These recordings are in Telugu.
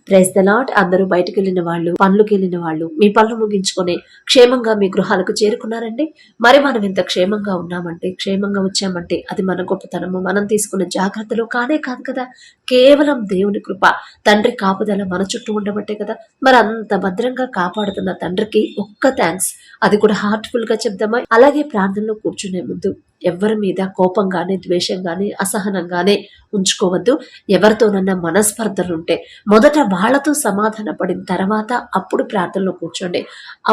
Praise the lord. అందరూ బయటకు వెళ్ళిన వాళ్ళు, పనులకు వెళ్ళిన వాళ్ళు మీ పనులు ముగించుకొని క్షేమంగా మీ గృహాలకు చేరుకున్నారండి. మరి మనం ఇంత క్షేమంగా ఉన్నామంటే, క్షేమంగా వచ్చామంటే అది మన గొప్పతనము, మనం తీసుకున్న జాగ్రత్తలు కానే కాదు కదా. కేవలం దేవుని కృప, తండ్రి కాపుదల మన చుట్టూ ఉండబట్టే కదా. మరి అంత భద్రంగా కాపాడుతున్న తండ్రికి ఒక్క థ్యాంక్స్. అది కూడా హార్ట్ఫుల్ గా చెప్దామా. అలాగే ప్రార్థనలో కూర్చునే ముందు ఎవరి మీద కోపంగానే, ద్వేషంగానే, అసహనంగానే ఉంచుకోవద్దు. ఎవరితోనన్నా మనస్పర్ధలుంటే మొదట వాళ్ళతో సమాధాన పడిన తర్వాత అప్పుడు ప్రార్థనలో కూర్చోండి.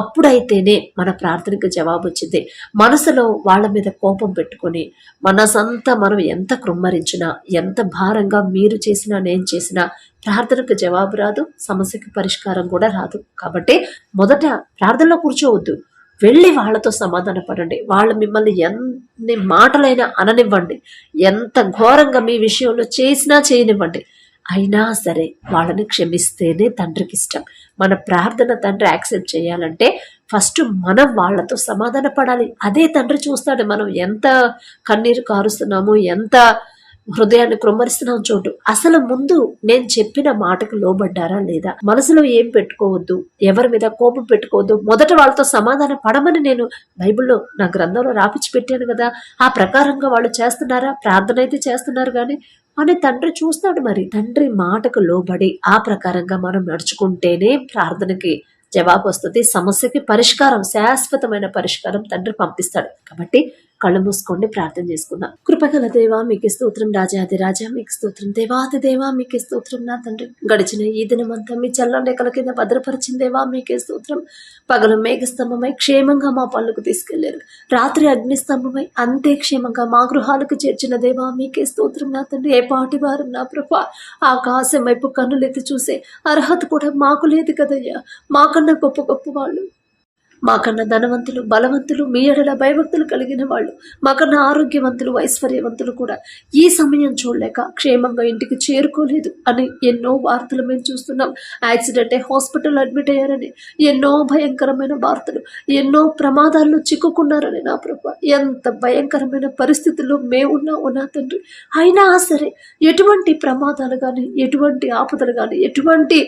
అప్పుడైతేనే మన ప్రార్థనకు జవాబు వచ్చింది. మనసులో వాళ్ళ మీద కోపం పెట్టుకొని మనసంతా మనం ఎంత కృమ్మరించినా, ఎంత భారంగా మీరు చేసినా నేను చేసినా ప్రార్థనకు జవాబు రాదు, సమస్యకి పరిష్కారం కూడా రాదు. కాబట్టి మొదట ప్రార్థనలో కూర్చోవద్దు, వెళ్ళి వాళ్ళతో సమాధాన పడండి. వాళ్ళు మిమ్మల్ని ఎన్ని మాటలైనా అననివ్వండి, ఎంత ఘోరంగా మీ విషయంలో చేసినా చేయనివ్వండి, అయినా సరే వాళ్ళని క్షమిస్తేనే తండ్రికి ఇష్టం. మన ప్రార్థన తండ్రి యాక్సెప్ట్ చేయాలంటే ఫస్ట్ మనం వాళ్ళతో సమాధాన పడాలి. అదే తండ్రి చూస్తాడు మనం ఎంత కన్నీరు కారుస్తున్నాము, ఎంత హృదయాన్ని కృమ్మరిస్తున్నాం చోటు. అసలు ముందు నేను చెప్పిన మాటకు లోబడ్డారా లేదా, మనసులో ఏం పెట్టుకోవద్దు, ఎవరి మీద కోపం పెట్టుకోవద్దు, మొదట వాళ్ళతో సమాధానం పడమని నేను బైబిల్లో నా గ్రంథంలో రాపిచ్చి పెట్టాను కదా. ఆ ప్రకారంగా వాళ్ళు చేస్తున్నారా, ప్రార్థన అయితే చేస్తున్నారు కానీ అని తండ్రి చూస్తాడు. మరి తండ్రి మాటకు లోబడి ఆ ప్రకారంగా మనం నడుచుకుంటేనే ప్రార్థనకి జవాబు వస్తుంది, సమస్యకి పరిష్కారం, శాశ్వతమైన పరిష్కారం తండ్రి పంపిస్తాడు. కాబట్టి కళ్ళు మూసుకోండి, ప్రార్థన చేసుకుందాం. కృపగల దేవా మీకే స్తోత్రం, రాజాది రాజా మీకు స్తోత్రం, దేవాది దేవా మీకే స్తోత్రం. నా తండ్రి గడిచిన ఈ దినమంతా మీ చల్లని రెక్కల కింద భద్రపరిచిన దేవా మీకే స్తోత్రం. పగలు మేఘస్తంభమై క్షేమంగా మా పనులకు తీసుకెళ్లారు, రాత్రి అగ్నిస్తంభమై అంతే క్షేమంగా మా గృహాలకు చేర్చిన దేవా మీకే స్తోత్రం. నా తండ్రి ఏ పాటి వారు నా ప్రభా, ఆకాశం వైపు కన్నులెత్తి చూసే అర్హత కూడా మాకు లేదు కదయ్యా. మాకన్నా గొప్ప గొప్ప వాళ్ళు, మాకన్నా ధనవంతులు, బలవంతులు, మీ ఎడల భయభక్తులు కలిగిన వాళ్ళు, మాకన్నా ఆరోగ్యవంతులు, ఐశ్వర్యవంతులు కూడా ఈ సమయం చూడలేక క్షేమంగా ఇంటికి చేరుకోలేదు అని ఎన్నో వార్తలు మేము చూస్తున్నాం. యాక్సిడెంట్ అయి హాస్పిటల్ అడ్మిట్ అయ్యారని ఎన్నో భయంకరమైన వార్తలు, ఎన్నో ప్రమాదాల్లో చిక్కుకున్నారని నా ప్రభు, ఎంత భయంకరమైన పరిస్థితుల్లో మేమున్నాము నా తండ్రి. అయినా సరే ఎటువంటి ప్రమాదాలు కానీ, ఎటువంటి ఆపదలు కానీ, ఎటువంటి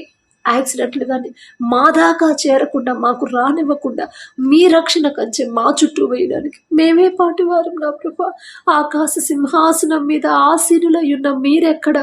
యాక్సిడెంట్లు కానీ మా దాకా చేరకుండా, మాకు రానివ్వకుండా మీ రక్షణ కంచె మా చుట్టూ వేయడానికి మేమే పాటివారం నా ప్రభా. ఆకాశ సింహాసనం మీద ఆసీనులై ఉన్న మీరెక్కడ,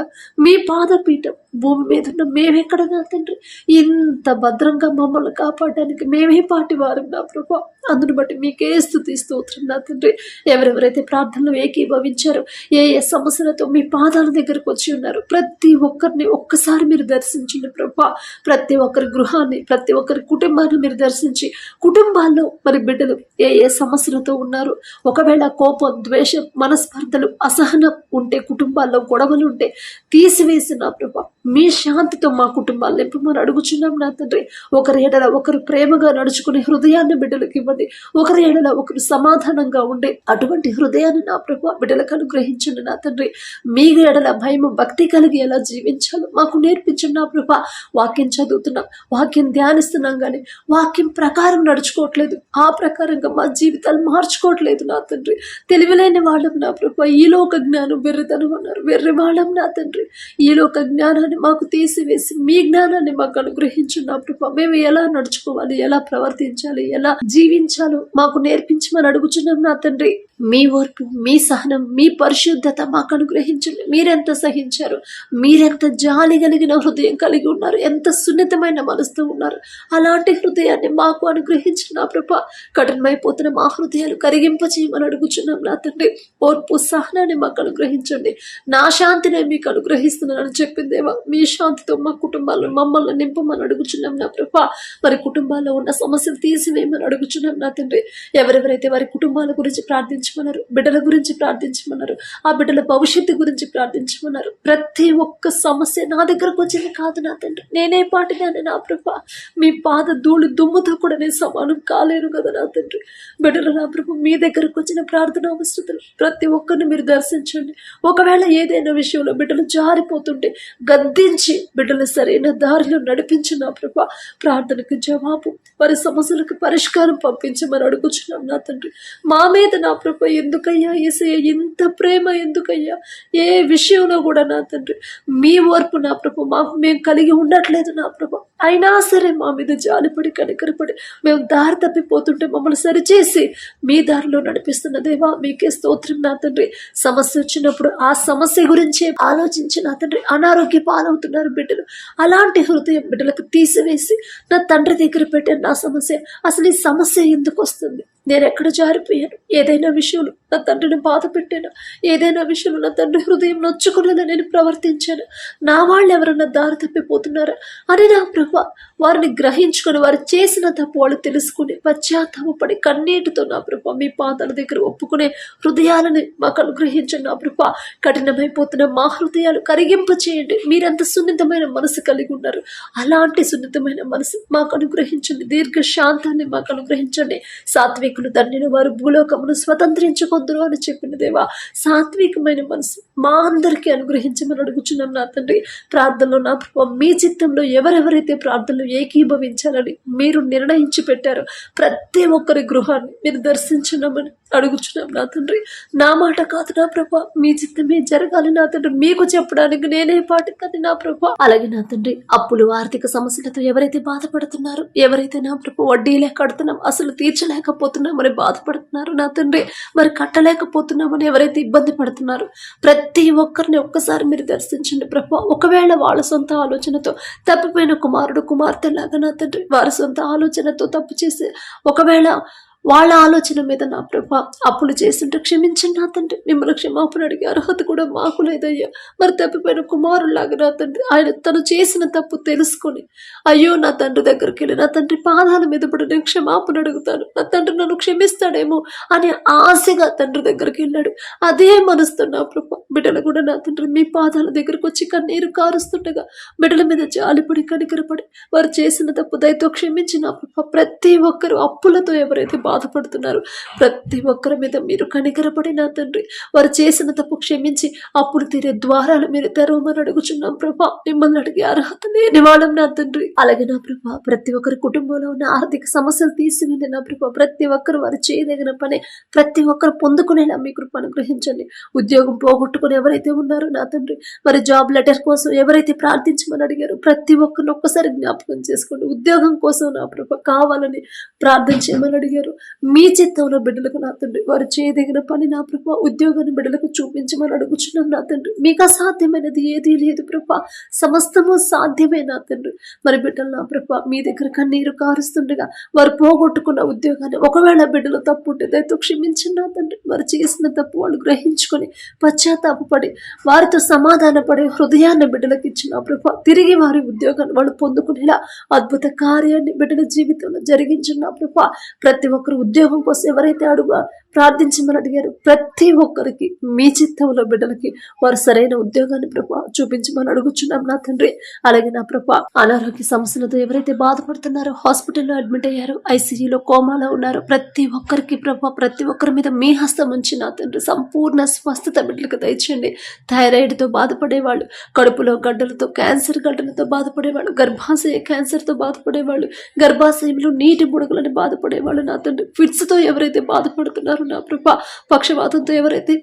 మీ పాదపీఠం భూమి మీద ఉన్న మేమెక్కడ నా తండ్రి. ఇంత భద్రంగా మమ్మల్ని కాపాడడానికి మేమే పాటివారం నా ప్రభా. అందును బట్టి మీకే స్తుతి స్తోత్రం నా తండ్రి. ఎవరెవరైతే ప్రార్థనలు ఏకీభవించారో, ఏ ఏ సమస్యలతో మీ పాదాల దగ్గరకు వచ్చి ఉన్నారు, ప్రతి ఒక్కరిని ఒక్కసారి మీరు దర్శించండి ప్రభా. ప్రతి ఒక్కరి గృహాన్ని, ప్రతి ఒక్కరి కుటుంబాన్ని మీరు దర్శించి, కుటుంబాల్లో మరి బిడ్డలు ఏ ఏ సమస్యలతో ఉన్నారు, ఒకవేళ కోపం, ద్వేషం, మనస్పర్ధలు, అసహనం ఉంటే, కుటుంబాల్లో గొడవలు ఉంటే తీసివేసి నా ప్రభా మీ శాంతితో మా కుటుంబాలు నింపమని అడుగుచున్నాం నా తండ్రి. ఒకరి ఎడల ఒకరు ప్రేమగా నడుచుకునే హృదయాన్ని బిడ్డలకు ఇవ్వండి. ఒకరి ఎడల ఒకరు సమాధానంగా ఉండే అటువంటి హృదయాన్ని నా ప్రభు బిడ్డలకు అనుగ్రహించండి నా తండ్రి. మీ ఎడల భయం, భక్తి కలిగి ఎలా జీవించాలో మాకు నేర్పించండి నా ప్రభు. వాక్యం చదువుతున్నాం, వాక్యం ధ్యానిస్తున్నాం, కానీ వాక్యం ప్రకారం నడుచుకోవట్లేదు, ఆ ప్రకారంగా మా జీవితాలు మార్చుకోవట్లేదు నా తండ్రి. తెలివిలేని వాళ్ళం నా ప్రభు, ఈ లోక జ్ఞానం వెర్రితనం అన్నారు, వెర్రి వాళ్ళం నా తండ్రి. ఈ లోక జ్ఞానాన్ని మాకు తీసివేసి మీ జ్ఞానాన్ని మాకు అనుగ్రహించండి నా ప్రభు. మేము ఎలా నడుచుకోవాలి, ఎలా ప్రవర్తించాలి, ఎలా జీవించాలో మాకు నేర్పించమని అడుగుచున్నాం నా తండ్రి. మీ ఓర్పు, మీ సహనం, మీ పరిశుద్ధత మాకు అనుగ్రహించండి. మీరెంత సహించారు, మీరెంత జాలి కలిగిన హృదయం కలిగి ఉన్నారు, ఎంత సున్నితమైన మనసుతో ఉన్నారు, అలాంటి హృదయాన్ని మాకు అనుగ్రహించండి నా ప్రభా. కఠినమైపోతున్న మా హృదయాలు కరిగింపచేయమని అడుగుచున్నాం నా తండ్రి. ఓర్పు, సహనాన్ని మాకు అనుగ్రహించండి. నా శాంతిని మీకు అనుగ్రహిస్తున్నానని చెప్పిందేవా, మీ శాంతితో మా కుటుంబాలను మమ్మల్ని నింపమని అడుగుచున్నాం నా ప్రభా. మరి కుటుంబాల్లో ఉన్న సమస్యలు తీసివేయమని అడుగుచున్నాం నా తండ్రి. ఎవరెవరైతే వారి కుటుంబాల గురించి ప్రార్థించమన్నారు, బిడ్డల గురించి ప్రార్థించమన్నారు, ఆ బిడ్డల భవిష్యత్తు గురించి ప్రార్థించమన్నారు, ప్రతి ఒక్క సమస్య నా దగ్గరకు వచ్చింది కాదు నా తండ్రి. నేనే పాటిదాన్ని నా ప్రభా. మీ పాద ధూళి దుమ్ముతో కూడా నేను సమానం కాలేను కదా నా తండ్రి. బిడ్డలు నా ప్రభు మీ దగ్గరకు వచ్చిన ప్రార్థన అవసరతలు ప్రతి ఒక్కరిని మీరు దర్శించండి. ఒకవేళ ఏదైనా విషయంలో బిడ్డలు జారిపోతుంటే గద్దించి బిడ్డలు సరైన దారిలో నడిపించిన ప్రభా. ప్రార్థనకు జవాబు, వారి సమస్యలకు పరిష్కారం పంపి రప్పించమని అడుగుచున్నాం నా తండ్రి. మా మీద నా ప్రభు ఎందుకయ్యా యేసయ్య ఇంత ప్రేమ ఎందుకయ్యా? ఏ విషయంలో కూడా నా తండ్రి మీ ఓర్పు నా ప్రభు మేము కలిగి ఉండట్లేదు నా ప్రభు. అయినా సరే మా మీద జాలిపడి కనికరపడి మేము దారి తప్పిపోతుంటే మమ్మల్ని సరిచేసి మీ దారిలో నడిపిస్తున్న దేవా మీకే స్తోత్రం నా తండ్రి. సమస్య వచ్చినప్పుడు ఆ సమస్య గురించి ఆలోచించి నా తండ్రి అనారోగ్య పాలవుతున్నారు బిడ్డలు. అలాంటి హృదయం బిడ్డలకు తీసివేసి నా తండ్రి దగ్గర పెట్టాను నా సమస్య. అసలు ఈ సమస్య ఎందుకు వస్తుంది? నేను ఎక్కడ జారిపోయాను? ఏదైనా విషయంలో నా తండ్రిని బాధ పెట్టాను? ఏదైనా విషయంలో నా తండ్రి హృదయం నొచ్చుకునేలా నేను ప్రవర్తించాను? నా వాళ్ళు ఎవరన్నా దారి తప్పిపోతున్నారా అని నా ప్రభు వారిని గ్రహించుకొని వారు చేసిన తప్పు వాళ్ళు తెలుసుకుని పశ్చాత్తాపడి కన్నీటితో నా ప్రభు మీ పాదాల దగ్గర ఒప్పుకునే హృదయాలని మాకు అనుగ్రహించండి నా ప్రభు. కఠినమైపోతున్న మా హృదయాలు కరిగింప చేయండి. మీరెంత సున్నితమైన మనసు కలిగి ఉన్నారు, అలాంటి సున్నితమైన మనసు మాకు అనుగ్రహించండి. దీర్ఘ శాంతాన్ని మాకు అనుగ్రహించండి. సాత్వికులు ధన్యులు వారు భూలోకమును స్వతంత్రించుకొందురు అని చెప్పిన దేవా సాత్వికమైన మనసు మా అందరికీ అనుగ్రహించమని అడుగుచున్నాం నా తండ్రి. ప్రార్థనలో నా ప్రభు మీ చిత్తంలో ఎవరెవరైతే ప్రార్థనలు ఏకీభవించాలని మీరు నిర్ణయించి పెట్టారో ప్రతి ఒక్కరి గృహాన్ని మీరు దర్శించున్నామని అడుగుచున్నాం నా తండ్రి. నా మాట కాదు నా ప్రభు, మీ చిత్తమే జరగాలి నా తండ్రి. మీకు చెప్పడానికి నేనే పాటి కాదు నా ప్రభు. అలాగే నా తండ్రి అప్పులు ఆర్థిక సమస్యలతో ఎవరైతే బాధపడుతున్నారో, ఎవరైతే నా ప్రభు వడ్డీలే కడుతున్నాం అసలు తీర్చలేకపోతున్నామని బాధపడుతున్నారు నా తండ్రి, మరి కట్టలేకపోతున్నామని ఎవరైతే ఇబ్బంది పడుతున్నారు ప్రతి ఒక్కరిని ఒక్కసారి మీరు దర్శించండి ప్రభు. ఒకవేళ వాళ్ళ సొంత ఆలోచనతో తప్పిపోయిన కుమారుడు కుమార్తె లాగా నా తండ్రి వారి సొంత ఆలోచనతో తప్పు చేసి ఒకవేళ వాళ్ళ ఆలోచన మీద నా ప్రభా అప్పులు చేస్తుంటే క్షమించండి నా తండ్రి. మిమ్మల్ని క్షమాపణ అడిగే అర్హత కూడా మాకు లేదయ్యా. మరి తప్పిపోయిన కుమారులాగా నా తండ్రి ఆయన తను చేసిన తప్పు తెలుసుకొని అయ్యో నా తండ్రి దగ్గరికి వెళ్ళి నా తండ్రి పాదాల మీద పడి నేను క్షమాపణ అడుగుతాను, నా తండ్రి నన్ను క్షమిస్తాడేమో అని ఆశగా తండ్రి దగ్గరికి వెళ్ళాడు. అదే మనసుతో నా ప్రభా బిడ్డలు కూడా నా తండ్రి మీ పాదాల దగ్గరకు వచ్చి కన్నీరు కారుస్తుండగా బిడ్డల మీద జాలిపడి కనికరపడి వారు చేసిన తప్పు దయతో క్షమించి నా ప్రభా ప్రతి ఒక్కరు అప్పులతో ఎవరైతే బాధపడుతున్నారు ప్రతి ఒక్కరి మీద మీరు కనికరపడి నా తండ్రి వారు చేసిన తప్పు క్షమించి అప్పుడు తీరే ద్వారాలు మీరు తెరవమని అడుగుచున్నాం ప్రభా. మిమ్మల్ని అడిగే అర్హత లేని వాళ్ళం నా తండ్రి. అలాగే నా ప్రభా ప్రతి ఒక్కరి కుటుంబంలో ఉన్న ఆర్థిక సమస్యలు తీసివేయండి నా ప్రభా. ప్రతి ఒక్కరు వారు చేయదగిన పని ప్రతి ఒక్కరు పొందుకునేలా మీ కృప అనుగ్రహించండి. ఉద్యోగం పోగొట్టుకుని ఎవరైతే ఉన్నారో నా తండ్రి మరి జాబ్ లెటర్ కోసం ఎవరైతే ప్రార్థించమని అడిగారో ప్రతి ఒక్కరిని ఒక్కసారి జ్ఞాపకం చేసుకోండి. ఉద్యోగం కోసం నా ప్రభా కావాలని ప్రార్థన చేయమని అడిగారు. మీ చిత్తంలో బిడ్డలకు నా తండ్రి వారు చేయదగిన పని నా ప్రభా ఉద్యోగాన్ని బిడ్డలకు చూపించమని అడుగుచున్నాం నా తండ్రి. మీకు అసాధ్యమైనది ఏదీ లేదు ప్రభా, సమస్తము సాధ్యమే నా తండ్రి. మరి బిడ్డలు నా ప్రభా మీ దగ్గర కన్నీరు కారుస్తుండగా వారు పోగొట్టుకున్న ఉద్యోగాన్ని ఒకవేళ బిడ్డలు తప్పు ఉంటే దయతో క్షమించండి నా తండ్రి. వారు చేసిన తప్పు వాళ్ళు గ్రహించుకొని పశ్చాత్తాపడి వారితో సమాధానపడే హృదయాన్ని బిడ్డలకు ఇచ్చిన ప్రభా తిరిగి వారి ఉద్యోగాన్ని వాళ్ళు పొందుకునేలా అద్భుత కార్యాన్ని బిడ్డల జీవితంలో జరిగించిన ప్రభా. ప్రతి ఒక్కరు ఉద్యోగం కోసం ఎవరైతే ప్రార్థించమని అడిగారు ప్రతి ఒక్కరికి మీ చిత్తంలో బిడ్డలకి వారు సరైన ఉద్యోగాన్ని ప్రభా చూపించమని అడుగుచున్నాం నా తండ్రి. అలాగే నా ప్రభా అనారోగ్య సమస్యలతో ఎవరైతే బాధపడుతున్నారో హాస్పిటల్లో అడ్మిట్ అయ్యారు, ఐసీయూలో కోమాలో ఉన్నారు ప్రతి ఒక్కరికి ప్రభా ప్రతి ఒక్కరి మీద మీ హస్తం ఉంచి నా తండ్రి సంపూర్ణ స్వస్థత బిడ్డలకు దయచేయండి. థైరాయిడ్తో బాధపడేవాళ్ళు, కడుపులో గడ్డలతో క్యాన్సర్ గడ్డలతో బాధపడేవాళ్ళు, గర్భాశయ క్యాన్సర్తో బాధపడేవాళ్ళు, గర్భాశయంలో నీటి బుడగలని బాధపడేవాళ్ళు నా తండ్రి, ఫిట్స్తో ఎవరైతే బాధపడుతున్నారో నా ప్రభా, పక్షవాతంతో ఎవరైతే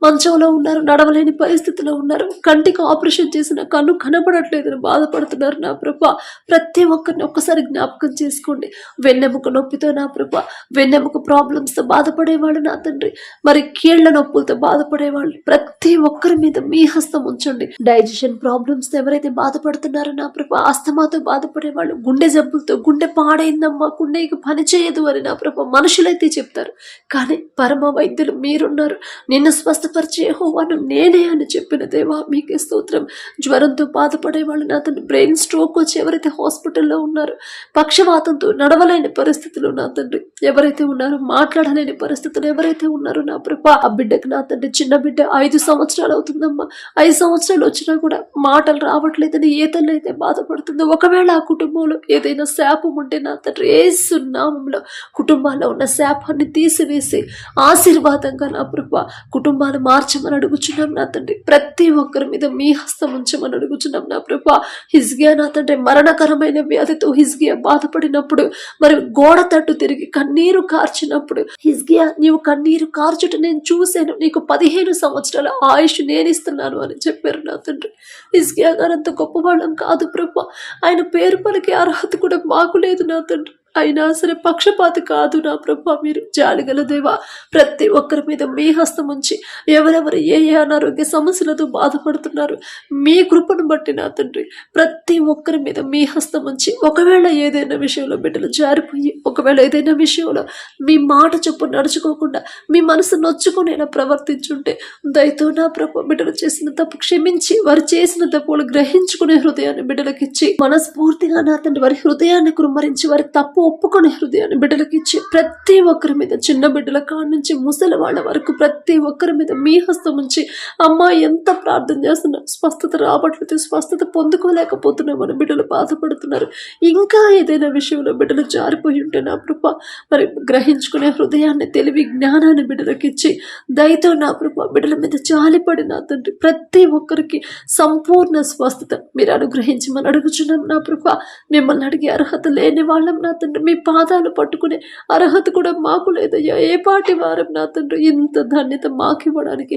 మంచంలో ఉన్నారు నడవలేని పరిస్థితిలో ఉన్నారు, కంటికి ఆపరేషన్ చేసిన కన్ను కనపడట్లేదని బాధపడుతున్నారు నా ప్రభా ప్రతి ఒక్కరిని ఒక్కసారి జ్ఞాపకం చేసుకోండి. వెన్నెముక నొప్పితో నా ప్రభా వెన్నెముక ప్రాబ్లమ్స్తో బాధపడేవాళ్ళు నా తండ్రి, మరి కీళ్ల నొప్పులతో బాధపడేవాళ్ళు ప్రతి ఒక్కరి మీద మీ హస్తం ఉంచండి. డైజెషన్ ప్రాబ్లమ్స్తో ఎవరైతే బాధపడుతున్నారో నా ప్రభా, ఆస్తమాతో బాధపడేవాళ్ళు, గుండె జబ్బులతో గుండె పాడైందమ్మా గుండెకి పని చేయదు అని నా ప్రభా మనుషులైతే చెప్తారు, కానీ పరమ వైద్యులు మీరున్నారు. నిన్ను స్వస్థపరిచే యెహోవాను నేనే అని చెప్పిన దేవా మీకే స్తోత్రం. జ్వరంతో బాధపడేవాళ్ళు నా తండ్రి, బ్రెయిన్ స్ట్రోక్ వచ్చి ఎవరైతే హాస్పిటల్లో ఉన్నారో, పక్షవాతంతో నడవలేని పరిస్థితులు నా తండ్రి ఎవరైతే ఉన్నారో, మాట్లాడలేని పరిస్థితులు ఎవరైతే ఉన్నారో నా ప్రభా ఆ బిడ్డకు నా తండ్రి చిన్న బిడ్డ 5 సంవత్సరాలు అవుతుందమ్మా, 5 సంవత్సరాలు వచ్చినా కూడా మాటలు రావట్లేదని ఏ తల్లి అయితే బాధపడుతుందో, ఒకవేళ ఆ కుటుంబంలో ఏదైనా శాపం ఉంటే నా తండ్రి యేసు నామములో కుటుంబాల్లో ఉన్న శాపాన్ని తీసివేసి ఆశీర్వాదంగా నా ప్రభా కుటుంబాలు మార్చమని అడుగుచున్నాం నా తండ్రి. ప్రతి ఒక్కరి మీద మీ హస్తం ఉంచమని అడుగుచున్నాం నా ప్రభా. హిజ్కియా నా తండ్రి మరణకరమైన వ్యాధితో హిజ్కియా బాధపడినప్పుడు, మరి గోడ తట్టు తిరిగి కన్నీరు కార్చినప్పుడు, హిజ్కియా నీవు కన్నీరు కార్చుట నేను చూశాను, నీకు 15 సంవత్సరాల ఆయుష్ నేను ఇస్తున్నాను అని చెప్పారు నా తండ్రి. హిజ్కియా గారు అంత గొప్పవాళ్ళం కాదు ప్రభా. ఆయన పేరు పలికే అర్హత కూడా మాకు లేదు నా తండ్రి. అయినా సరే పక్షపాతి కాదు నా ప్రభా. మీరు జాలిగల దేవా, ప్రతి ఒక్కరి మీద మీ హస్తం ఉంచి ఎవరెవరు ఏ ఏ అనారోగ్య సమస్యలతో బాధపడుతున్నారు మీ కృపను బట్టి నా తండ్రి ప్రతి ఒక్కరి మీద మీ హస్తం ఉంచి, ఒకవేళ ఏదైనా విషయంలో బిడ్డలు జారిపోయి, ఒకవేళ ఏదైనా విషయంలో మీ మాట చొప్పు నడుచుకోకుండా మీ మనసు నొచ్చుకునేలా ప్రవర్తించుంటే దయతో నా ప్రభు బిడ్డలు చేసిన తప్పు క్షమించి, వారు చేసిన తప్పులు గ్రహించుకునే హృదయాన్ని బిడ్డలకిచ్చి, మనస్ఫూర్తిగా నా తండ్రి వారి హృదయాన్ని కుమ్మరించి వారి తప్పు ఒప్పుకునే హృదయాన్ని బిడ్డలకి ఇచ్చి, ప్రతి ఒక్కరి మీద చిన్న బిడ్డల కాడ నుంచి ముసలి వాళ్ళ వరకు ప్రతి ఒక్కరి మీద మీ హస్తం ఉంచి, అమ్మా ఎంత ప్రార్థన చేస్తున్నా స్వస్థత రావట్లేదు, స్వస్థత పొందుకోలేకపోతున్నామని బిడ్డలు బాధపడుతున్నారు. ఇంకా ఏదైనా విషయంలో బిడ్డలు జారిపోయి ఉంటే నా ప్రభా మరి గ్రహించుకునే హృదయాన్ని, తెలివి, జ్ఞానాన్ని బిడ్డలకి ఇచ్చి, దయతో నా ప్రభా బిడ్డల మీద జాలిపడి నా తండ్రి ప్రతి ఒక్కరికి సంపూర్ణ స్వస్థత మీరు అనుగ్రహించమని అడుగుచున్నాం నా ప్రభా. మిమ్మల్ని అడిగే అర్హత లేని వాళ్ళం నా తండ్రి, మీ పాదాలు పట్టుకునే అర్హత కూడా మాకు లేదయ్యా. ఏ పాటి వారం నా తండ్రి ఇంత ధన్యత మాకు ఇవ్వడానికి,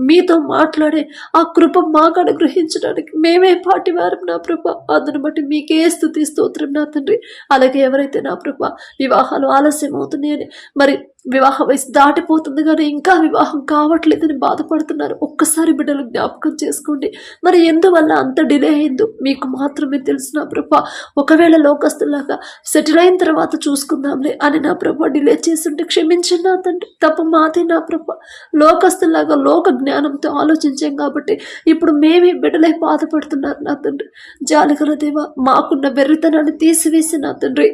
మీతో మాట్లాడే ఆ కృప మాకు అనుగ్రహించడానికి మేమే పాటి వారం నా ప్రభా. అందును బట్టి మీకే స్తుతి స్తోత్రం నా తండ్రి. అలాగే ఎవరైతే నా ప్రభా వివాహాలు ఆలస్యం అవుతున్నాయని, మరి వివాహ వయసు దాటిపోతుంది కానీ ఇంకా వివాహం కావట్లేదని బాధపడుతున్నారు, ఒక్కసారి బిడ్డలు జ్ఞాపకం చేసుకోండి. మరి ఎందువల్ల అంత డిలే అయిందో మీకు మాత్రమే తెలుసు నా ప్రభా. ఒకవేళ లోకస్తులాగా సెటిల్ అయిన తర్వాత చూసుకుందాంలే అని నా ప్రభా డిలే చేస్తుంటే క్షమించండి నా తండ్రి. తప్ప మాదే నా ప్రభా. లోకస్తులాగా లోక జ్ఞానంతో ఆలోచించాం కాబట్టి ఇప్పుడు మేమే బిడ్డలై బాధపడుతున్నారు నా తండ్రి. జాలిగల దేవా, మాకున్న బెర్రితనాన్ని తీసివేసి నా తండ్రి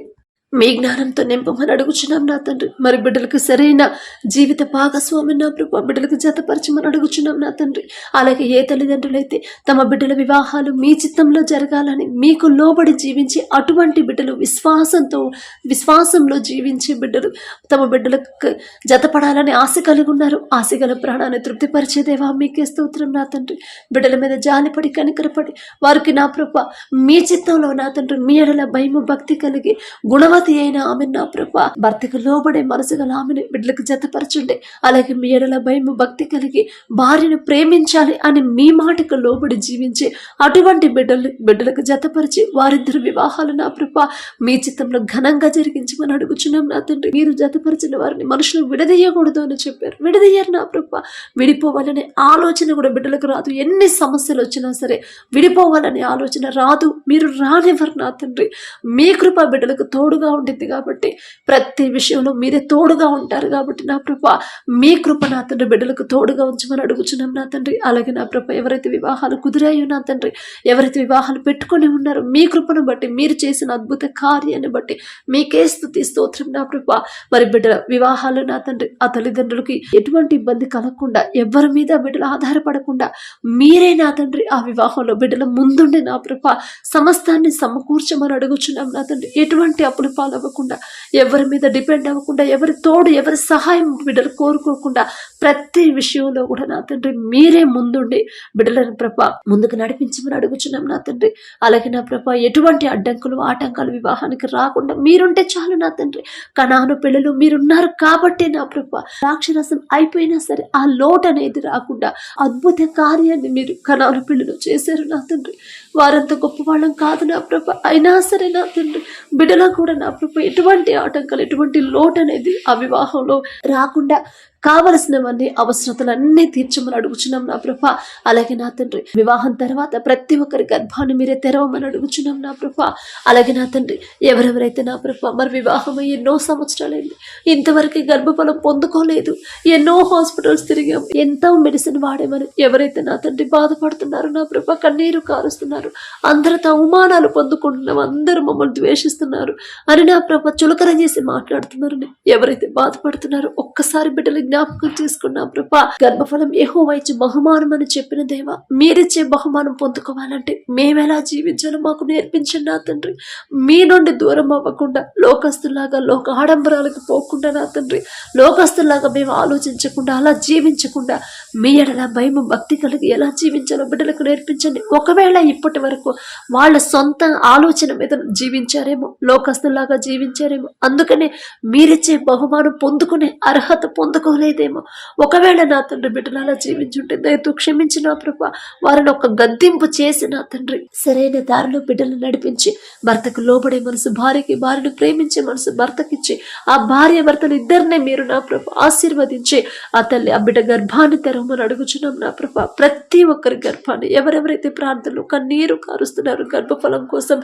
మీ జ్ఞానంతో నింపమని అడుగుచున్నాం నా తండ్రి. మరి బిడ్డలకు సరైన జీవిత భాగస్వామి నా ప్రభా బిడ్డలకు జతపరచమని అడుగుచున్నాం నా తండ్రి. అలాగే ఏ తల్లిదండ్రులైతే తమ బిడ్డల వివాహాలు మీ చిత్తంలో జరగాలని మీకు లోబడి జీవించి, అటువంటి బిడ్డలు విశ్వాసంలో జీవించే బిడ్డలు తమ బిడ్డలకు జతపడాలని ఆశ కలిగి ఉన్నారు. ఆశ గల ప్రాణాన్ని తృప్తిపరిచేదేవా మీకే స్తోత్రం నా తండ్రి. బిడ్డల మీద జాలిపడి కనికరపడి వారికి నా ప్రభా మీ చిత్తంలో నా తండ్రి మీ ఎడల భయము భక్తి కలిగి గుణవతి అయిన ఆమె నా ప్రభా భర్తకు లోబడే మనసు గల ఆమెను బిడ్డలకు జతపరచండి. అలాగే మీ ఎడల భయము భక్తి కలిగి భార్యను ప్రేమించాలి అని మీ మాటకు లోబడి జీవించే అటువంటి బిడ్డలకు జతపరిచి వారిద్దరు వివాహాలు నా ప్రభా మీ చిత్తంలో ఘనంగా జరిగించమని అడుగుచున్నాం నా తండ్రి. మీరు జతపరిచిన వారిని మనుషులు విడదీయకూడదు అని చెప్పారు, విడదీయరు నా ప్రభా. విడిపోవాలనే ఆలోచన కూడా బిడ్డలకు రాదు. ఎన్ని సమస్యలు వచ్చినా సరే విడిపోవాలనే ఆలోచన రాదు, మీరు రానివ్వరు నా తండ్రి. మీ కృప బిడ్డలకు తోడుగా ఉండింది కాబట్టి, ప్రతి విషయంలో మీరే తోడుగా ఉంటారు కాబట్టి నా ప్రభా మీ కృప నా తండ్రి బిడ్డలకు తోడుగా ఉంచమని అడుగుచున్నాం నా తండ్రి. అలాగే నా ప్రభా ఎవరైతే వివాహాలు కుదిరాయో నా తండ్రి, ఎవరైతే వివాహాలు పెట్టుకొని ఉన్నారో మీ కృపను బట్టి, మీరు చేసిన అద్భుత కార్యాన్ని బట్టి మీకే స్తుతి స్తోత్రం నా ప్రభా. మరి బిడ్డల వివాహాలు నా తండ్రి ఆ తల్లిదండ్రులకి ఎటువంటి ఇబ్బంది కలగకుండా, ఎవరి మీద బిడ్డలు ఆధారపడకుండా మీరే నా తండ్రి ఆ వివాహంలో బిడ్డల ముందుండి నా ప్రభా సమస్తాన్ని సమకూర్చమని అడుగుచున్నాం నా తండ్రి. ఎటువంటి అప్పులు పాలవ్వకుండా, ఎవరి మీద డిపెండ్ అవ్వకుండా, ఎవరి తోడు ఎవరి సహాయం బిడ్డలు కోరుకోకుండా ప్రతి విషయంలో కూడా నా తండ్రి మీరే ముందుండి బిడ్డలను ప్రభా ముందుకు నడిపించమని అడుగుచున్నాం నా తండ్రి. అలాగే నా ప్రభా ఎటువంటి అడ్డంకులు ఆటంకాలు వివాహానికి రాకుండా మీరుంటే చాలు నా తండ్రి. కనాను పిల్లలు మీరున్నారు కాబట్టి నా ప్రభా ద్రాక్షరసం అయిపోయినా సరే ఆ లోటు అనేది రాకుండా అద్భుత కార్యాన్ని మీరు కనాను పిల్లలు చేశారు నా తండ్రి. వారంత గొప్ప వాళ్ళం కాదు నా ప్రభా, అయినా సరే నా తండ్రి బిడ్డలో కూడా నా ప్రభా ఎటువంటి ఆటంకాలు ఎటువంటి లోటు అనేది ఆ వివాహంలో రాకుండా కావలసినవన్నీ అవసరతలన్నీ తీర్చమని అడుగుచున్నాం నా ప్రభా. అలాగే నా తండ్రి వివాహం తర్వాత ప్రతి ఒక్కరి గర్భాన్ని మీరే తెరవమని అడుగుచున్నాం నా ప్రభా. అలాగే నా తండ్రి ఎవరెవరైతే నా ప్రభా మరి వివాహం ఎన్నో సంవత్సరాలైంది, ఇంతవరకు గర్భఫలం పొందుకోలేదు, ఎన్నో హాస్పిటల్స్ తిరిగాం, ఎంతో మెడిసిన్ వాడేమని ఎవరైతే నా తండ్రి బాధపడుతున్నారు నా ప్రభా, కన్నీరు కారుస్తున్నారు, అందరితో అవమానాలు పొందుకుంటున్నాం, అందరూ మమ్మల్ని ద్వేషిస్తున్నారు అని నా ప్రభా చులకన చేసి మాట్లాడుతున్నారు, ఎవరైతే బాధపడుతున్నారో ఒక్కసారి బిడ్డలు జ్ఞాపకం చేసుకున్నా ప్రభా. గర్భఫలం యెహోవా ఇచ్చే బహుమానం అని చెప్పిన దేవా, మీరిచ్చే బహుమానం పొందుకోవాలంటే మేమెలా జీవించాలో మాకు నేర్పించండి నా తండ్రి. మీ నుండి దూరం అవ్వకుండా, లోకస్తులాగా లోక ఆడంబరాలకు పోకుండా నా తండ్రి, లోకస్తులాగా మేము ఆలోచించకుండా, అలా జీవించకుండా మీ ఎడల భయం భక్తి కలిగి ఎలా జీవించాలో బిడ్డలకు నేర్పించండి. ఒకవేళ ఇప్పటి వరకు వాళ్ళ సొంత ఆలోచన మీద జీవించారేమో, లోకస్తులాగా జీవించారేమో, అందుకనే మీరిచ్చే బహుమానం పొందుకునే అర్హత పొందుకోలేదేమో. ఒకవేళ నా తండ్రి బిడ్డలు అలా జీవించుంటే దయతో క్షమించిన ప్రభా, వారిని ఒక గద్దింపు చేసి నా తండ్రి సరైన దారిలో బిడ్డలు నడిపించి, భర్తకు లోబడే మనసు భార్యకి, భార్యను ప్రేమించే మనసు భర్తకిచ్చి, ఆ భార్య భర్తలు ఇద్దరినే మీరు నా ప్రభా ఆశీర్వదించి, ఆ తల్లి ఆ బిడ్డ గర్భాన్ని తెరవమని అడుగుచున్నాం నా ప్రభా. ప్రతి ఒక్కరి గర్భాన్ని ఎవరెవరైతే ప్రార్థనలు కన్నీరు కారుస్తున్నారు గర్భఫలం కోసం,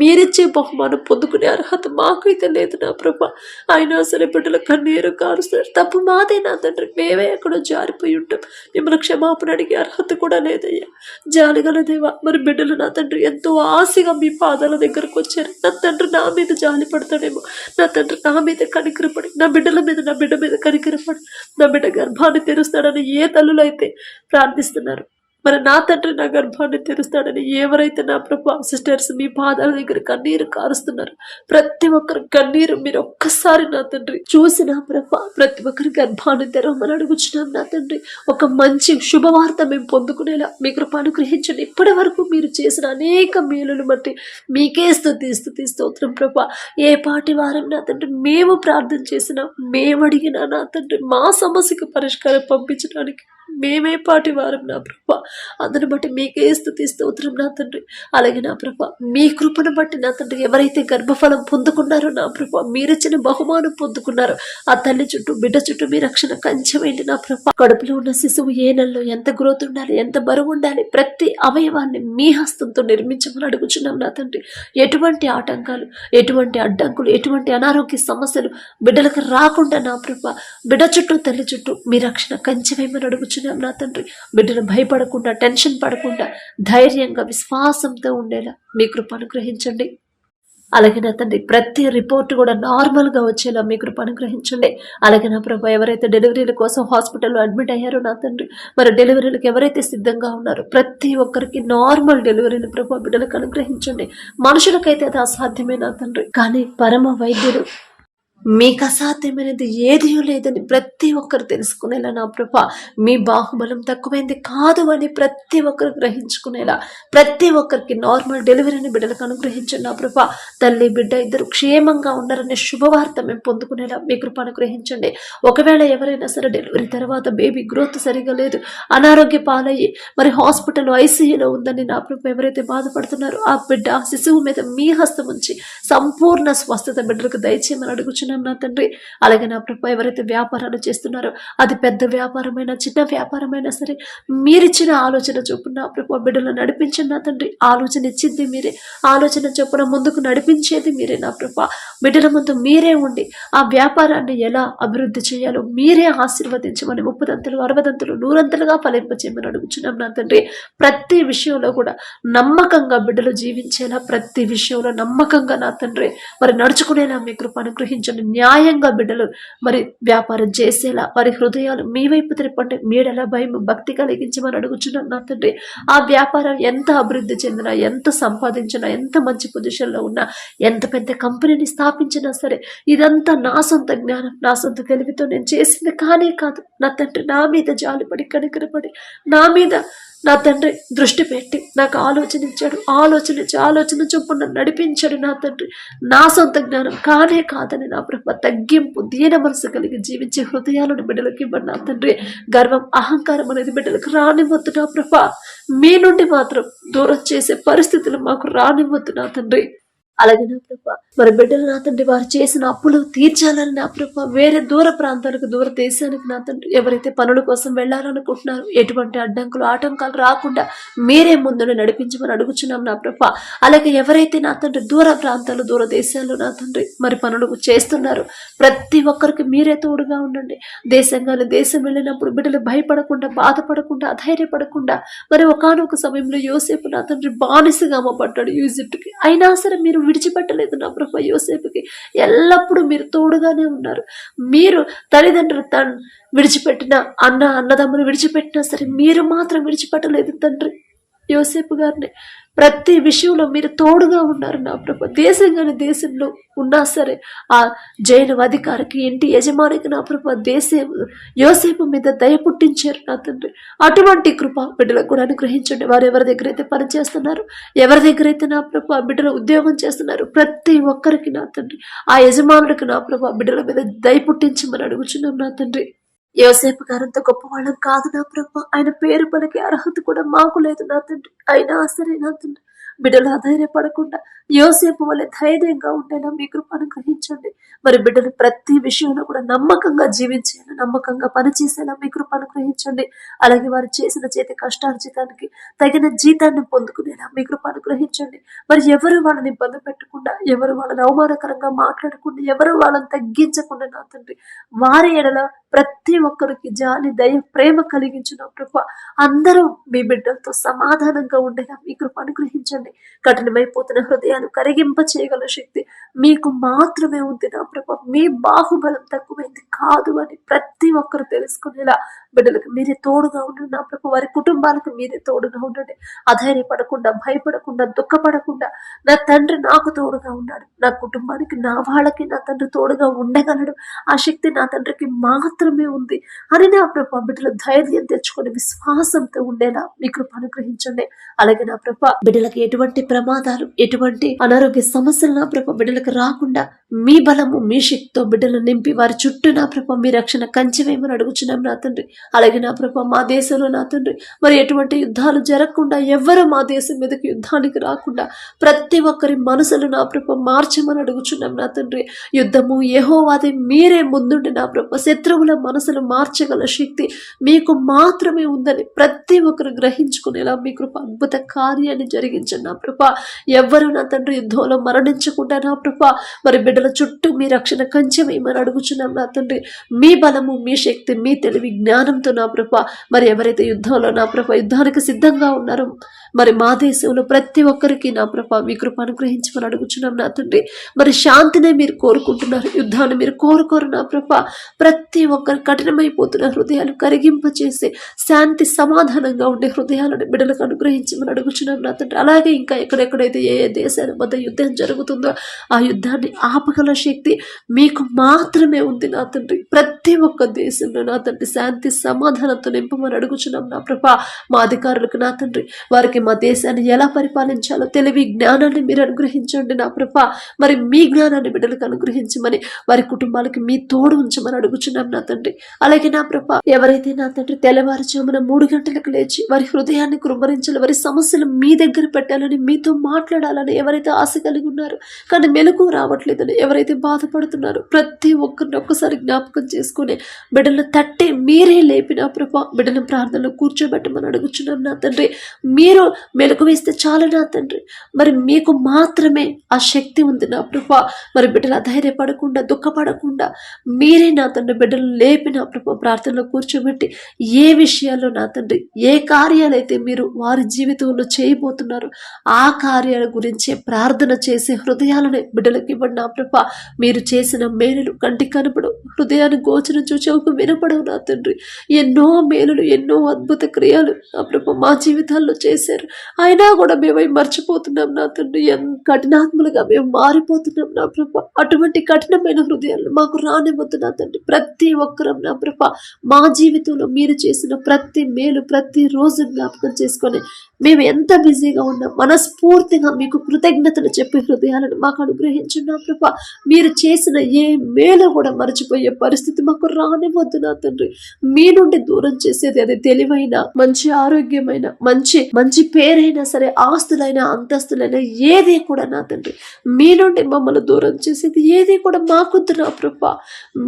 మీరిచ్చే బహుమానం పొందుకునే అర్హత మాకైతే లేదు నా ప్రభా. అయినా సరే బిడ్డలు కన్నీరు కారుస్తున్నారు, తప్పు మాదే నా తండ్రి. మేమే ఎక్కడో జారిపోయి ఉంటాం, మిమ్మల్ని క్షమాపణ అడిగే అర్హత కూడా లేదయ్యా. జాలిగల దేవా, మరి బిడ్డలు నా తండ్రి ఎంతో ఆశగా మీ పాదాల దగ్గరకు వచ్చారు. నా తండ్రి నా మీద జాలి పడతాడేమో, నా తండ్రి నా మీద కనికరపడి, నా బిడ్డల మీద, నా బిడ్డ మీద కనికరపడి నా బిడ్డ గర్భాన్ని తెరుస్తాడని ఏ తల్లులు అయితే ప్రార్థిస్తున్నారు, మరి నా తండ్రి నా గర్భాన్ని తెరుస్తాడని ఎవరైతే నా ప్రభా సిస్టర్స్ మీ పాదాల దగ్గర కన్నీరు కారుస్తున్నారు, ప్రతి ఒక్కరి కన్నీరు మీరు ఒక్కసారి నా తండ్రి చూసి నా ప్రభా ప్రతి ఒక్కరి గర్భాన్ని తెరవమని అడుగుచున్నాం నా తండ్రి. ఒక మంచి శుభవార్త మేము పొందుకునేలా మీ కృప అనుగ్రహించండి. ఇప్పటి వరకు మీరు చేసిన అనేక మేలులు బట్టి మీకే స్తుతి స్తోత్రం ప్రభా. ఏ పాటి వారం నా తండ్రి మేము ప్రార్థన చేసినా, మేము అడిగినా నా తండ్రి మా సమస్యకు పరిష్కారం పంపించడానికి మేమే పాటి వారం నా ప్రభా. అందుని బట్టి మీకే స్తుతి స్తోత్రం నా తండ్రి. అలాగే నా ప్రభా మీ కృపను బట్టి నా తండ్రి ఎవరైతే గర్భఫలం పొందుకున్నారో నా ప్రభా, మీరిచ్చిన బహుమానం పొందుకున్నారో ఆ తల్లి చుట్టూ బిడ్డ చుట్టూ మీ రక్షణ కంచెమైంది నా ప్రభా. కడుపులో ఉన్న శిశువు ఏ నెలలో ఎంత గ్రోత్ ఉండాలి, ఎంత బరువు ఉండాలి, ప్రతి అవయవాన్ని మీ హస్తంతో నిర్మించమని అడుగుచున్నాం నా తండ్రి. ఎటువంటి ఆటంకాలు, ఎటువంటి అడ్డంకులు, ఎటువంటి అనారోగ్య సమస్యలు బిడ్డలకు రాకుండా నా ప్రభా బిడ్డ చుట్టూ తల్లి చుట్టూ మీ రక్షణ కంచెమేమని అడుగుచున్నాం నా తండ్రి. బిడ్డను భయపడకుండా, టెన్షన్ పడకుండా, ధైర్యంగా విశ్వాసంతో ఉండేలా మీ కృప అనుగ్రహించండి. అలాగే నా తండ్రి ప్రతి రిపోర్ట్ కూడా నార్మల్గా వచ్చేలా మీ కృప అనుగ్రహించండి. అలాగే నా ప్రభా ఎవరైతే డెలివరీల కోసం హాస్పిటల్లో అడ్మిట్ అయ్యారో నా తండ్రి, మరి డెలివరీలకు ఎవరైతే సిద్ధంగా ఉన్నారో ప్రతి ఒక్కరికి నార్మల్ డెలివరీని ప్రభా బిడ్డలకు అనుగ్రహించండి. మనుషులకైతే అది అసాధ్యమే నా తండ్రి, కానీ పరమ వైద్యుడు మీకు అసాధ్యమైనది ఏదీ లేదని ప్రతి ఒక్కరు తెలుసుకునేలా నా ప్రభా, మీ బాహుబలం తక్కువైంది కాదు అని ప్రతి ఒక్కరు గ్రహించుకునేలా, ప్రతి ఒక్కరికి నార్మల్ డెలివరీని బిడ్డలకు అనుగ్రహించండి నా ప్రభా. తల్లి బిడ్డ ఇద్దరు క్షేమంగా ఉన్నారనే శుభవార్త మేము పొందుకునేలా మీ కృప అనుగ్రహించండి. ఒకవేళ ఎవరైనా సరే డెలివరీ తర్వాత బేబీ గ్రోత్ సరిగా లేదు, అనారోగ్య పాలయ్యి మరి హాస్పిటల్ ఐసీయూలో ఉందని నా ప్రభా ఎవరైతే బాధపడుతున్నారో ఆ బిడ్డ ఆ శిశువు మీద మీ హస్తం ఉంచి సంపూర్ణ స్వస్థత బిడ్డలకు దయచేయమని అడుగుచున్నాం నా తండ్రి. అలాగే నా ప్రభా ఎవరైతే వ్యాపారాలు చేస్తున్నారో అది పెద్ద వ్యాపారమైనా చిన్న వ్యాపారమైనా సరే మీరిచ్చిన ఆలోచన చొప్పున నా ప్రభా బిడ్డలు నడిపించండి నా తండ్రి. ఆలోచన ఇచ్చింది మీరే, ఆలోచన చొప్పున ముందుకు నడిపించేది మీరే నా ప్రభా. బిడ్డల ముందు మీరే ఉండి ఆ వ్యాపారాన్ని ఎలా అభివృద్ధి చేయాలో మీరే ఆశీర్వదించమని 30 60 100 ఫలింపచేయమని అడుగుచున్నాం నా తండ్రి. ప్రతి విషయంలో కూడా నమ్మకంగా బిడ్డలు జీవించేలా, ప్రతి విషయంలో నమ్మకంగా నా తండ్రి మరి నడుచుకునేలా మీ కృప అనుగ్రహించండి. న్యాయంగా బిడ్డలు మరి వ్యాపారం చేసేలా వారి హృదయాలు మీ వైపు తిరపండి. మీడలా భయం భక్తి కలిగించమని అడుగుచున్నాను నా తండ్రి. ఆ వ్యాపారం ఎంత అభివృద్ధి చెందినా, ఎంత సంపాదించినా, ఎంత మంచి పొజిషన్లో ఉన్నా, ఎంత పెద్ద కంపెనీని స్థాపించినా సరే ఇదంతా నా సొంత జ్ఞానం, నా సొంత తెలివితో నేను చేసింది కానే కాదు నా తండ్రి. నా మీద జాలిపడి కనికరపడి నా మీద నా తండ్రి దృష్టి పెట్టి నాకు ఆలోచన ఇచ్చాడు, ఆలోచన చొప్పున నడిపించాడు నా తండ్రి. నా సొంత జ్ఞానం కానే కాదని నా ప్రభ తగ్గింపు దీన మనసు కలిగి జీవించే హృదయాలను బిడ్డలకి ఇవ్వండి నా తండ్రి. గర్వం అహంకారం అనేది బిడ్డలకు రానివ్వద్దు నా ప్రభ. మీ నుండి మాత్రం దూరం చేసే పరిస్థితులు మాకు రానివ్వద్దు నా తండ్రి. అలాగే నా ప్రభ మరి బిడ్డలు నా తండ్రి వారు చేసిన అప్పులు తీర్చాలని నా ప్రభ వేరే దూర ప్రాంతాలకు, దూర దేశానికి నా తండ్రి ఎవరైతే పనుల కోసం వెళ్ళాలనుకుంటున్నారో ఎటువంటి అడ్డంకులు ఆటంకాలు రాకుండా మీరే ముందుని నడిపించమని అడుగుచున్నాం నా ప్రభ. అలాగే ఎవరైతే నా తండ్రి దూర ప్రాంతాలు, దూర దేశాల్లో నా తండ్రి మరి పనులు చేస్తున్నారు ప్రతి ఒక్కరికి మీరే తోడుగా ఉండండి. దేశంగానే దేశం వెళ్ళినప్పుడు బిడ్డలు భయపడకుండా, బాధపడకుండా, అధైర్యపడకుండా మరి ఒకానొక సమయంలో యోసేపు నా తండ్రి బానిసగా అమ్మబడ్డాడు ఈజిప్ట్కి. అయినా సరే మీరు విడిచిపెట్టలేదు నా ప్రభా. యోసేపుకి ఎల్లప్పుడూ మీరు తోడుగానే ఉన్నారు. మీరు తల్లిదండ్రులు విడిచిపెట్టిన అన్నదమ్ములు విడిచిపెట్టినా సరే మీరు మాత్రం విడిచిపెట్టలేదు తండ్రి. యోసేపు గారిని ప్రతి విషయంలో మీరు తోడుగా ఉన్నారు నా ప్రభు. దేశంగాని దేశంలో ఉన్నా సరే ఆ జైలు అధికారికి, ఇంటి యజమానికి నా ప్రభు యోసేపు మీద దయ పుట్టించారు నా తండ్రి. అటువంటి కృప బిడ్డలకు కూడా అనుగ్రహించండి. వారు ఎవరి దగ్గర అయితే పని చేస్తున్నారు, ఎవరి దగ్గర అయితే నా ప్రభు బిడ్డలు ఉద్యోగం చేస్తున్నారు, ప్రతి ఒక్కరికి నా తండ్రి ఆ యజమానుడికి నా ప్రభు బిడ్డల మీద దయ పుట్టించమని అడుగుచున్నాం నా తండ్రి. యోసేపు గారంత గొప్పవాళ్ళం కాదు నా ప్రభ. ఆయన పేరు పలికే అర్హత కూడా మాకు లేదు నా తండ్రి. అయినా సరే నా తండ్రి బిడ్డలు అధైర్యపడకుండా యోసేపు వల్లే ధైర్యంగా ఉండేలా మీ కృప అనుగ్రహించండి. మరి బిడ్డలు ప్రతి విషయంలో కూడా నమ్మకంగా జీవించేలా, నమ్మకంగా పనిచేసేలా మీ కృప అనుగ్రహించండి. అలాగే వారు చేసిన చేతి కష్టార్జితానికి తగిన జీతాన్ని పొందుకునేలా మీ కృప అనుగ్రహించండి. మరి ఎవరు వాళ్ళని ఇబ్బంది పెట్టకుండా, ఎవరు వాళ్ళని అవమానకరంగా మాట్లాడకుండా, ఎవరు వాళ్ళని తగ్గించకుండా నా తండ్రి వారి ఎడల ప్రతి ఒక్కరికి జాలి, దయ, ప్రేమ కలిగించిన కృప అందరూ మీ బిడ్డలతో సమాధానంగా ఉండేలా మీ కృప అనుగ్రహించండి. కఠినమైపోతున్న హృదయాలు కరిగింప చేయగల శక్తి మీకు మాత్రమే ఉంది నా ప్రభ. మీ బాహుబలం తక్కువైంది కాదు అని ప్రతి ఒక్కరు తెలుసుకునేలా బిడ్డలకు మీరే తోడుగా ఉండండి నా ప్రభు. వారి కుటుంబాలకు మీరే తోడుగా ఉండండి. అధైర్యపడకుండా, భయపడకుండా, దుఃఖపడకుండా నా తండ్రి నాకు తోడుగా ఉన్నాడు, నా కుటుంబానికి, నా వాళ్ళకి నా తండ్రి తోడుగా ఉండగలడు, ఆ శక్తి నా తండ్రికి మాత్రమే ఉంది అని నా ప్రభు బిడ్డలు ధైర్యం తెచ్చుకొని విశ్వాసంతో ఉండేలా మీ కృప అనుగ్రహించండి. అలాగే నా ప్రభ బిడ్డలకు ఎటువంటి ప్రమాదాలు, ఎటువంటి అనారోగ్య సమస్యలు నా ప్రభ బిడ్డలకు రాకుండా మీ బలము, మీ శక్తితో బిడ్డలు నింపి వారి చుట్టూ నా ప్రభ మీ రక్షణ కంచెవేమని అడుగుచున్నాం నా తండ్రి. అలాగే నా ప్రభ మా దేశంలో నా తండ్రి మరి ఎటువంటి యుద్ధాలు జరగకుండా, ఎవరు మా దేశం మీదకి యుద్ధానికి రాకుండా ప్రతి ఒక్కరి మనసులు నా ప్రభ మార్చమని అడుగుచున్నాం నా తండ్రి. యుద్ధము యెహోవాదే, మీరే ముందుండి నా ప్రభ శత్రువుల మనసులు మార్చగల శక్తి మీకు మాత్రమే ఉందని ప్రతి ఒక్కరు గ్రహించుకునేలా మీ కృప అద్భుత కార్యాన్ని జరిగించండి నా ప్రభ. ఎవ్వరు నా తండ్రి యుద్ధంలో మరణించకుండా నా ప్రభ మరి బిడ్డల చుట్టూ మీ రక్షణ కంచెమేమని అడుగుచున్నాం నా తండ్రి. మీ బలము, మీ శక్తి, మీ తెలివి, జ్ఞానంతో నా ప్రభ మరి ఎవరైతే యుద్ధంలో నా ప్రభ యుద్ధానికి సిద్ధంగా ఉన్నారో మరి మా దేశంలో ప్రతి ఒక్కరికి నా ప్రభ మీ కృప అనుగ్రహించమని అడుగుచున్నాం నా తండ్రి. మరి శాంతినే మీరు కోరుకుంటున్నారు, యుద్ధాన్ని మీరు కోరుకోరు నా ప్రభ. ప్రతి ఒక్కరు కఠినమైపోతున్న హృదయాలు కరిగింపచేసి శాంతి సమాధానంగా ఉండే హృదయాలను బిడ్డలకు అనుగ్రహించమని అడుగుచున్నాం నా తండ్రి. అలాగే ఇంకా ఎక్కడెక్కడైతే ఏ దేశాల మధ్య యుద్ధం జరుగుతుందో ఆ యుద్ధాన్ని ఆపగల శక్తి మీకు మాత్రమే ఉంది నా తండ్రి. ప్రతి ఒక్క దేశంలో నా తండ్రి శాంతి సమాధానంతో నింపమని అడుగుచున్నాం నా ప్రభ. మా అధికారులకు నా తండ్రి వారికి మా దేశాన్ని ఎలా పరిపాలించాలో తెలివి, జ్ఞానాన్ని మీరు అనుగ్రహించండి నా ప్రభ. మరి మీ జ్ఞానాన్ని బిడ్డలకు అనుగ్రహించమని వారి కుటుంబాలకి మీ తోడు ఉంచమని అడుగుచున్నాం నా తండ్రి. అలాగే నా ప్రభ ఎవరైతే నా తండ్రి తెల్లవారుజామున 3 గంటలకు లేచి వారి హృదయాన్ని కృంభరించాలి, వారి సమస్యలు మీ దగ్గర పెట్టాలని, మీతో మాట్లాడాలని ఎవరైతే ఆశ కలిగి ఉన్నారో కానీ మెలకు రావట్లేదని ఎవరైతే బాధపడుతున్నారో ప్రతి ఒక్కరిని ఒక్కసారి జ్ఞాపకం చేసుకుని బిడ్డలను తట్టి మీరే లేపిన ప్రభ బిడ్డల ప్రార్థనలో కూర్చోబెట్టమని అడుగుచున్నాం నా తండ్రి. మీరు మెలకు వేస్తే చాలు నా తండ్రి. మరి మీకు మాత్రమే ఆ శక్తి ఉంది నా ప్రభ. మరి బిడ్డలు అధైర్యపడకుండా, దుఃఖపడకుండా మీరే నా తండ్రి బిడ్డలు లేపి నా ప్రభ ప్రార్థనలో కూర్చోబెట్టి ఏ విషయాల్లో నా తండ్రి ఏ కార్యాలైతే మీరు వారి జీవితంలో చేయబోతున్నారో ఆ కార్యాల గురించే ప్రార్థన చేసే హృదయాలను బిడ్డలకి ఇవ్వండి నా ప్రభ. మీరు చేసిన మేలులు కంటికి కనపడు, హృదయాన్ని గోచరం చూచవుకు వినపడవు నా తండ్రి. ఎన్నో మేలులు, ఎన్నో అద్భుత క్రియలు నా ప్రభ మా జీవితాల్లో చేశారు. అయినా కూడా మేము మర్చిపోతున్నాం నా తండ్రి. ఎంత కఠినాత్ములుగా మేము మారిపోతున్నాం నా ప్రభ. అటువంటి కఠినమైన హృదయాలు మాకు రానివ్వద్దు నా తండ్రి. ప్రతి ఒక్కరం నా ప్రభ మా జీవితంలో మీరు చేసిన ప్రతి మేలు ప్రతి రోజు జ్ఞాపకం చేసుకొని మేము ఎంత బిజీగా ఉన్నాం మనస్ఫూర్తిగా మీకు కృతజ్ఞతలు చెప్పే హృదయాలను మాకు అనుగ్రహించండి నా ప్రభ. మీరు చేసిన ఏ మేలు కూడా మర్చిపోయే పరిస్థితి మాకు రానివ్వద్దు నా తండ్రి. మీ నుండి దూరం చేసేది అది తెలివైన, మంచి ఆరోగ్యమైన, మంచి పేరైనా సరే, ఆస్తులైనా అంతస్తులైనా ఏది కూడా నా తండ్రి మీ నుండి మమ్మల్ని దూరం చేసేది ఏది కూడా మాకొద్దు నా ప్రభ.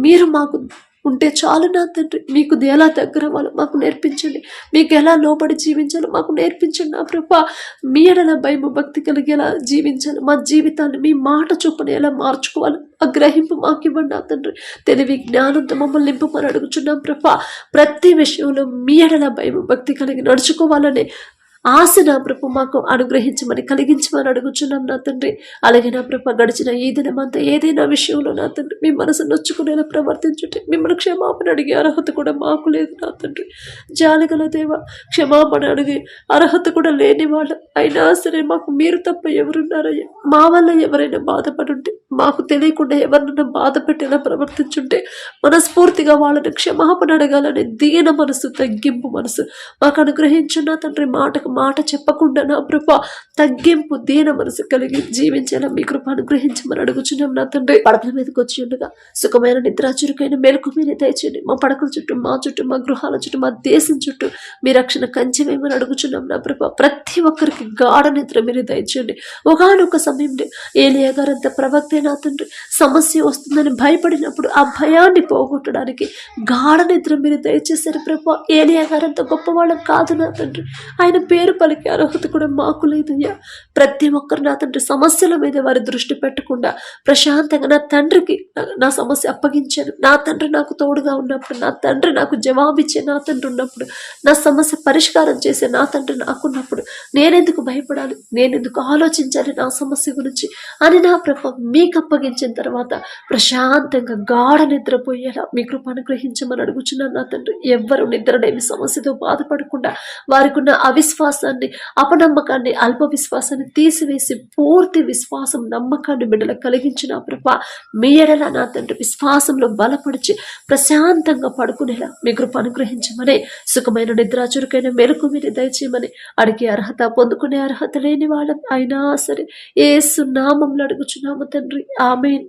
మీరు మాకు ఉంటే చాలు నా తండ్రి. మీకు ఎలా దగ్గర వాళ్ళు మాకు నేర్పించండి, మీకు ఎలా లోబడి జీవించాలో మాకు నేర్పించండి నా ప్రభ. మీ ఎడల భయం భక్తి కలిగి ఎలా జీవించాలి, మా జీవితాన్ని మీ మాట చొప్పున ఎలా మార్చుకోవాలి ఆ గ్రహింపు మాకు ఇవ్వండి నా తండ్రి. తెలివి జ్ఞానంతో మమ్మల్ని నింపమని అడుగుచున్నాం ప్రభ. ప్రతి విషయంలో మీ ఎడల భయం భక్తి కలిగి నడుచుకోవాలని ఆశ నా ప్రభు మాకు అనుగ్రహించమని కలిగించమని అడుగుచున్నాం నా తండ్రి. అలాగే నా ప్రభు గడిచిన ఈ దినమంతా ఏదైనా విషయంలో నా తండ్రి మీ మనసు నొచ్చుకునేలా ప్రవర్తించుంటే మిమ్మల్ని క్షమాపణ అడిగే అర్హత కూడా మాకు లేదు నా తండ్రి. జాలిగల దేవ, క్షమాపణ అడిగే అర్హత కూడా లేని వాళ్ళం అయినా సరే మాకు మీరు తప్ప ఎవరున్నారయ్యా? మా వల్ల ఎవరైనా బాధపడుంటే, మాకు తెలియకుండా ఎవరినైనా బాధ పెట్టేలా ప్రవర్తించుంటే మనస్ఫూర్తిగా వాళ్ళని క్షమాపణ అడగాలని దీన మనసు, తగ్గింపు మనసు మాకు అనుగ్రహించున్న తండ్రి. మాటకు మాట చెప్పకుండా నా కృప, తగ్గింపు, దీన మనసు కలిగి జీవించేలా మీ కృప అనుగ్రహించమని అడుగుచున్నాం నా తండ్రి. పడకల మీదకి వచ్చి ఉండగా సుఖమైన నిద్ర, చురుకైన మెలకు మీరు దయచేయండి. మా పడకల చుట్టూ, మా చుట్టూ, మా గృహాల చుట్టూ, మా దేశం చుట్టూ మీ రక్షణ కంచె వేయమని అడుగుచున్నాం నా ప్రభ. ప్రతి ఒక్కరికి గాఢ నిద్ర మీరు దయచేయండి. ఒకానొక సమయంలో ఏలియా గారంత ప్రవక్తే నా తండ్రి సమస్య వస్తుందని భయపడినప్పుడు ఆ భయాన్ని పోగొట్టడానికి గాఢ నిద్ర మీరు దయచేశారు ప్రభా. ఏలియా గారంత గొప్పవాళ్ళం కాదు నా తండ్రి, ఆయన పేరు పలికే అర్హత కూడా మాకు లేదయ్యా. ప్రతి ఒక్కరు నా తండ్రి సమస్యల మీద వారి దృష్టి పెట్టకుండా ప్రశాంతంగా నా తండ్రికి నా సమస్య అప్పగించాను. నా తండ్రి నాకు తోడుగా ఉన్నప్పుడు, నా తండ్రి నాకు జవాబిచ్చే నా తండ్రి ఉన్నప్పుడు, నా సమస్య పరిష్కారం చేసే నా తండ్రి నాకున్నప్పుడు నేనెందుకు భయపడాలి, నేనెందుకు ఆలోచించాలి నా సమస్య గురించి అని నా ప్రభు మీకు అప్పగించిన తర్వాత ప్రశాంతంగా గాఢ నిద్రపోయేలా మీ కృప అనుగ్రహించమని అడుగుచున్నాను నా తండ్రి. ఎవ్వరు నిద్రలేని సమస్యతో బాధపడకుండా వారికి ఉన్న అవిశ్వాసాన్ని, అపనమ్మకాన్ని, అల్ప విశ్వాసాన్ని తీసివేసి పూర్తి విశ్వాసం, నమ్మకాన్ని బిడ్డలకు కలిగించిన ప్రభా మీ ఎడల నా తండ్రి విశ్వాసంలో బలపరిచి ప్రశాంతంగా పడుకునేలా మీ కృప అనుగ్రహించమని, సుఖమైన నిద్ర, చురుకైన మెలకు మీరు దయచేయమని అడిగే అర్హత, పొందుకునే అర్హత లేని వాళ్ళం అయినా సరే యేసు నామములో అడుగుచున్నాము తండ్రి. ఆమేన్.